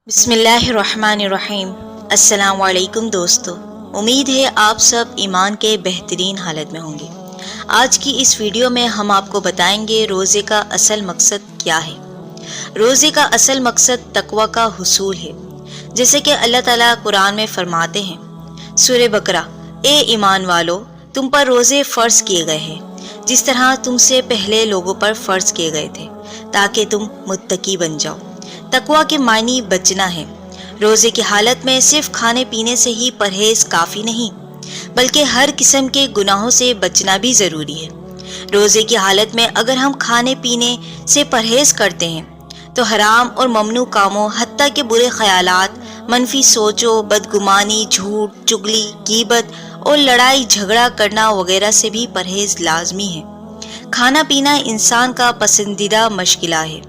بسم اللہ الرحمن الرحیم۔ السلام علیکم دوستو، امید ہے آپ سب ایمان کے بہترین حالت میں ہوں گے۔ آج کی اس ویڈیو میں ہم آپ کو بتائیں گے روزے کا اصل مقصد کیا ہے۔ روزے کا اصل مقصد تقوی کا حصول ہے، جیسے کہ اللہ تعالیٰ قرآن میں فرماتے ہیں سورہ بقرہ، اے ایمان والو، تم پر روزے فرض کیے گئے ہیں جس طرح تم سے پہلے لوگوں پر فرض کیے گئے تھے تاکہ تم متقی بن جاؤ۔ تقوی کے معنی بچنا ہے۔ روزے کی حالت میں صرف کھانے پینے سے ہی پرہیز کافی نہیں، بلکہ ہر قسم کے گناہوں سے بچنا بھی ضروری ہے۔ روزے کی حالت میں اگر ہم کھانے پینے سے پرہیز کرتے ہیں تو حرام اور ممنوع کاموں، حتیٰ کہ برے خیالات، منفی سوچوں، بدگمانی، جھوٹ، چغلی، غیبت اور لڑائی جھگڑا کرنا وغیرہ سے بھی پرہیز لازمی ہے۔ کھانا پینا انسان کا پسندیدہ مشغلہ ہے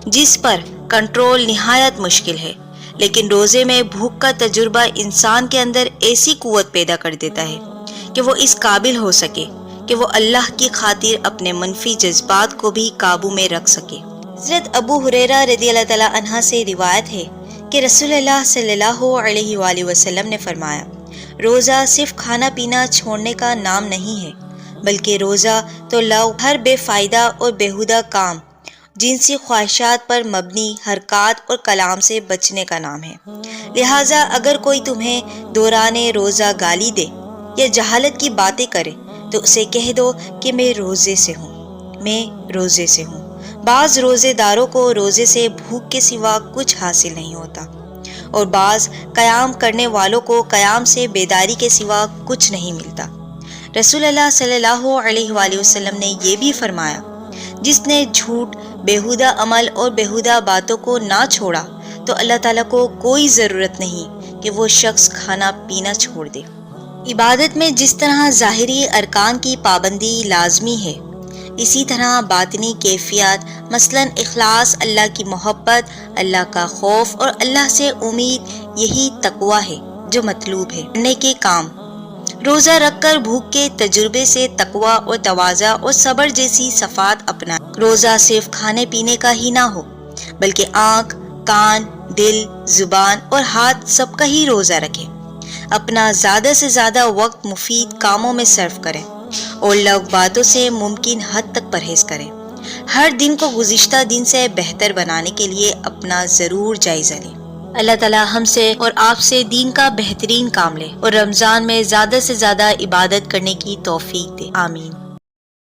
جس پر کنٹرول نہایت مشکل ہے، لیکن روزے میں بھوک کا تجربہ انسان کے اندر ایسی قوت پیدا کر دیتا ہے کہ وہ اس قابل ہو سکے کہ وہ اللہ کی خاطر اپنے منفی جذبات کو بھی قابو میں رکھ سکے۔ حضرت ابو ہریرہ رضی اللہ تعالیٰ عنہ سے روایت ہے کہ رسول اللہ صلی اللہ علیہ وآلہ وسلم نے فرمایا، روزہ صرف کھانا پینا چھوڑنے کا نام نہیں ہے، بلکہ روزہ تو ہر بے فائدہ اور بیہودہ کام، جنسی خواہشات پر مبنی حرکات اور کلام سے بچنے کا نام ہے۔ لہٰذا اگر کوئی تمہیں دوران روزہ گالی دے یا جہالت کی باتیں کرے تو اسے کہہ دو کہ میں روزے سے ہوں۔ بعض روزے داروں کو روزے سے بھوک کے سوا کچھ حاصل نہیں ہوتا، اور بعض قیام کرنے والوں کو قیام سے بیداری کے سوا کچھ نہیں ملتا۔ رسول اللہ صلی اللہ علیہ وآلہ وسلم نے یہ بھی فرمایا، جس نے جھوٹ، بیہودہ عمل اور بیہودہ باتوں کو نہ چھوڑا تو اللہ تعالیٰ کو کوئی ضرورت نہیں کہ وہ شخص کھانا پینا چھوڑ دے۔ عبادت میں جس طرح ظاہری ارکان کی پابندی لازمی ہے، اسی طرح باطنی کیفیات، مثلاً اخلاص، اللہ کی محبت، اللہ کا خوف اور اللہ سے امید، یہی تقوی ہے جو مطلوب ہے کرنے کے کام۔ روزہ رکھ کر بھوک کے تجربے سے تقوی اور تواضع اور صبر جیسی صفات اپنائیں۔ روزہ صرف کھانے پینے کا ہی نہ ہو، بلکہ آنکھ، کان، دل، زبان اور ہاتھ سب کا ہی روزہ رکھیں۔ اپنا زیادہ سے زیادہ وقت مفید کاموں میں صرف کریں اور لغو باتوں سے ممکن حد تک پرہیز کریں۔ ہر دن کو گزشتہ دن سے بہتر بنانے کے لیے اپنا ضرور جائزہ لیں۔ اللہ تعالیٰ ہم سے اور آپ سے دین کا بہترین کام لے اور رمضان میں زیادہ سے زیادہ عبادت کرنے کی توفیق دے۔ آمین۔